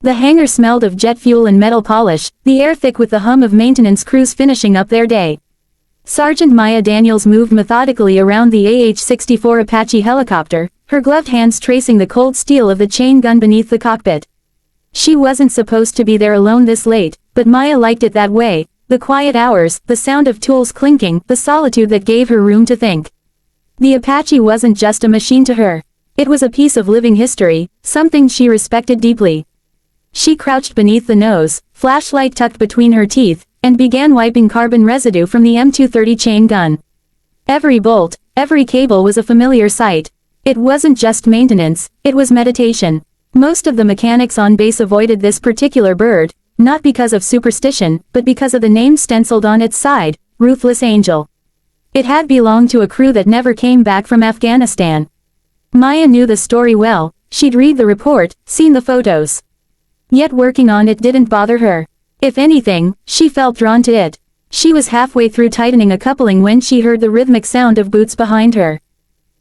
The hangar smelled of jet fuel and metal polish, the air thick with the hum of maintenance crews finishing up their day. Sergeant Maya Daniels moved methodically around the AH-64 Apache helicopter, her gloved hands tracing the cold steel of the chain gun beneath the cockpit. She wasn't supposed to be there alone this late, but Maya liked it that way, the quiet hours, the sound of tools clinking, the solitude that gave her room to think. The Apache wasn't just a machine to her. It was a piece of living history, something she respected deeply. She crouched beneath the nose, flashlight tucked between her teeth, and began wiping carbon residue from the M230 chain gun. Every bolt, every cable was a familiar sight. It wasn't just maintenance, it was meditation. Most of the mechanics on base avoided this particular bird, not because of superstition, but because of the name stenciled on its side, Ruthless Angel. It had belonged to a crew that never came back from Afghanistan. Maya knew the story well, she'd read the report, seen the photos. Yet working on it didn't bother her. If anything, she felt drawn to it. She was halfway through tightening a coupling when she heard the rhythmic sound of boots behind her.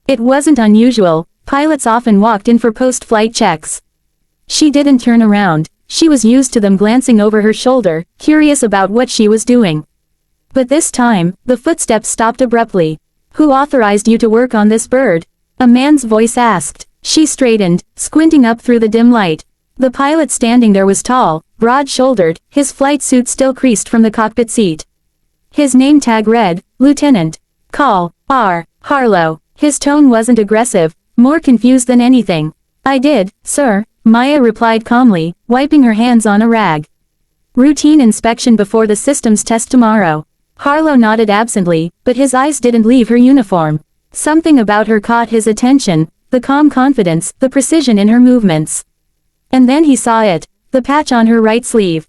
It wasn't unusual, pilots often walked in for post-flight checks. She didn't turn around, she was used to them glancing over her shoulder, curious about what she was doing. But this time, the footsteps stopped abruptly. "Who authorized you to work on this bird?" a man's voice asked. She straightened, squinting up through the dim light. The pilot standing there was tall, broad-shouldered, his flight suit still creased from the cockpit seat. His name tag read, Lieutenant Call, R. Harlow. His tone wasn't aggressive, more confused than anything. "I did, sir," Maya replied calmly, wiping her hands on a rag. "Routine inspection before the systems test tomorrow." Harlow nodded absently, but his eyes didn't leave her uniform. Something about her caught his attention, the calm confidence, the precision in her movements. And then he saw it, the patch on her right sleeve.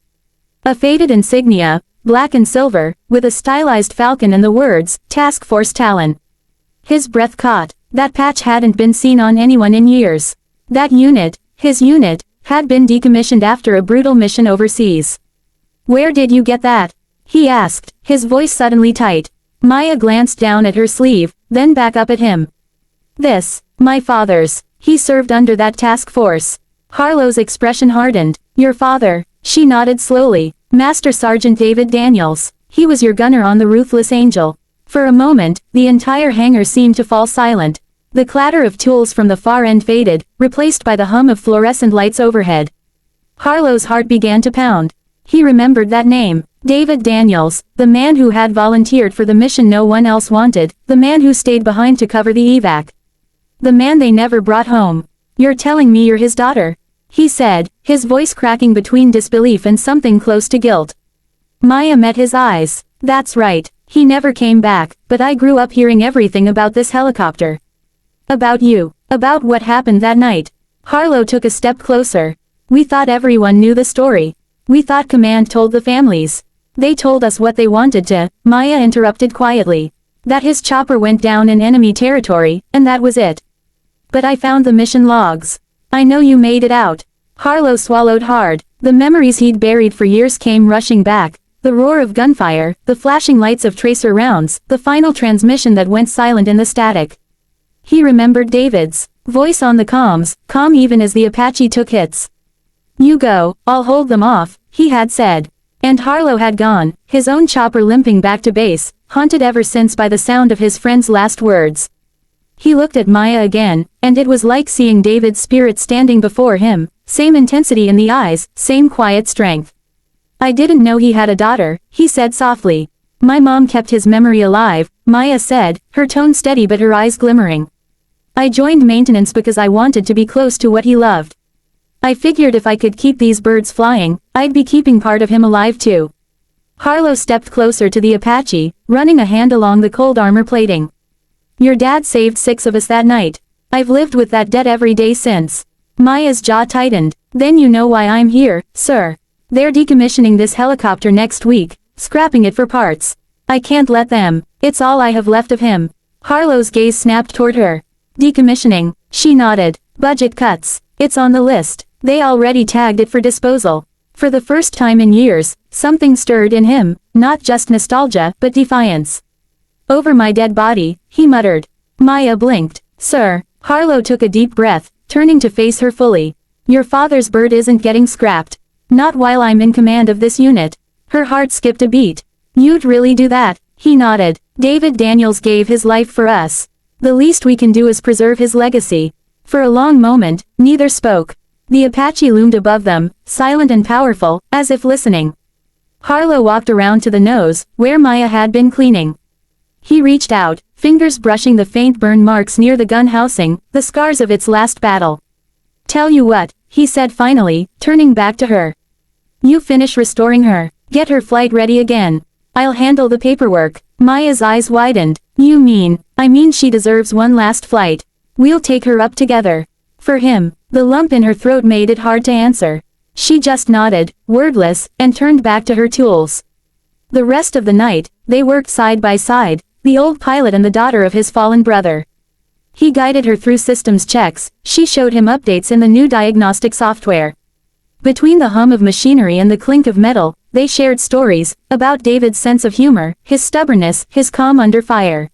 A faded insignia, black and silver, with a stylized falcon and the words, Task Force Talon. His breath caught. That patch hadn't been seen on anyone in years. That unit, his unit, had been decommissioned after a brutal mission overseas. "Where did you get that?" he asked, his voice suddenly tight. Maya glanced down at her sleeve, then back up at him. "This, my father's. He served under that task force." Harlow's expression hardened. "Your father?" She nodded slowly. "Master Sergeant David Daniels. He was your gunner on the Ruthless Angel." For a moment, the entire hangar seemed to fall silent. The clatter of tools from the far end faded, replaced by the hum of fluorescent lights overhead. Harlow's heart began to pound. He remembered that name. David Daniels, the man who had volunteered for the mission no one else wanted, the man who stayed behind to cover the evac. The man they never brought home. "You're telling me you're his daughter?" he said, his voice cracking between disbelief and something close to guilt. Maya met his eyes. "That's right. He never came back, but I grew up hearing everything about this helicopter. About you. About what happened that night." Harlow took a step closer. "We thought everyone knew the story. We thought command told the families. They told us what they wanted to," Maya interrupted quietly. "That his chopper went down in enemy territory, and that was it. But I found the mission logs. I know you made it out." Harlow swallowed hard. The memories he'd buried for years came rushing back. The roar of gunfire, the flashing lights of tracer rounds, the final transmission that went silent in the static. He remembered David's voice on the comms, calm even as the Apache took hits. "You go, I'll hold them off," he had said. And Harlow had gone, his own chopper limping back to base, haunted ever since by the sound of his friend's last words. He looked at Maya again, and it was like seeing David's spirit standing before him, same intensity in the eyes, same quiet strength. "I didn't know he had a daughter," he said softly. "My mom kept his memory alive," Maya said, her tone steady but her eyes glimmering. "I joined maintenance because I wanted to be close to what he loved. I figured if I could keep these birds flying, I'd be keeping part of him alive too." Harlow stepped closer to the Apache, running a hand along the cold armor plating. "Your dad saved 6 of us that night. I've lived with that debt every day since." Maya's jaw tightened. "Then you know why I'm here, sir. They're decommissioning this helicopter next week, scrapping it for parts. I can't let them. It's all I have left of him." Harlow's gaze snapped toward her. "Decommissioning," she nodded. "Budget cuts. It's on the list. They already tagged it for disposal." For the first time in years, something stirred in him, not just nostalgia, but defiance. "Over my dead body," he muttered. Maya blinked. "Sir." Harlow took a deep breath, turning to face her fully. Your father's bird isn't getting scrapped. Not while I'm in command of this unit. Her heart skipped a beat. You'd really do that? He nodded. David Daniels gave his life for us. The least we can do is preserve his legacy. For a long moment, neither spoke. The Apache loomed above them, silent and powerful, as if listening. Harlow walked around to the nose, where Maya had been cleaning. He reached out, fingers brushing the faint burn marks near the gun housing, the scars of its last battle. Tell you what, he said finally, turning back to her. You finish restoring her. Get her flight ready again. I'll handle the paperwork. Maya's eyes widened. I mean she deserves one last flight. We'll take her up together. For him. The lump in her throat made it hard to answer. She just nodded, wordless, and turned back to her tools. The rest of the night, they worked side by side, the old pilot and the daughter of his fallen brother. He guided her through systems checks, she showed him updates in the new diagnostic software. Between the hum of machinery and the clink of metal, they shared stories, about David's sense of humor, his stubbornness, his calm under fire.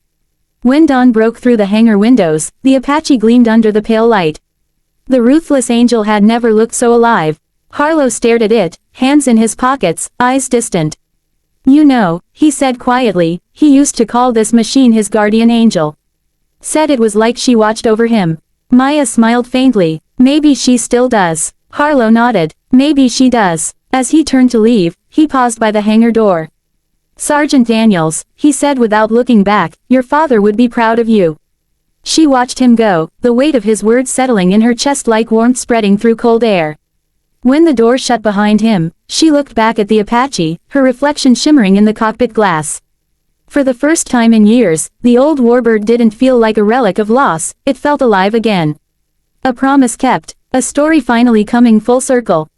When dawn broke through the hangar windows, the Apache gleamed under the pale light. The ruthless angel had never looked so alive. Harlow stared at it, hands in his pockets, eyes distant. You know, he said quietly, he used to call this machine his guardian angel. Said it was like she watched over him. Maya smiled faintly. Maybe she still does. Harlow nodded. Maybe she does. As he turned to leave, he paused by the hangar door. Sergeant Daniels, he said without looking back, your father would be proud of you. She watched him go, the weight of his words settling in her chest like warmth spreading through cold air. When the door shut behind him, she looked back at the Apache, her reflection shimmering in the cockpit glass. For the first time in years, the old warbird didn't feel like a relic of loss, it felt alive again. A promise kept, a story finally coming full circle.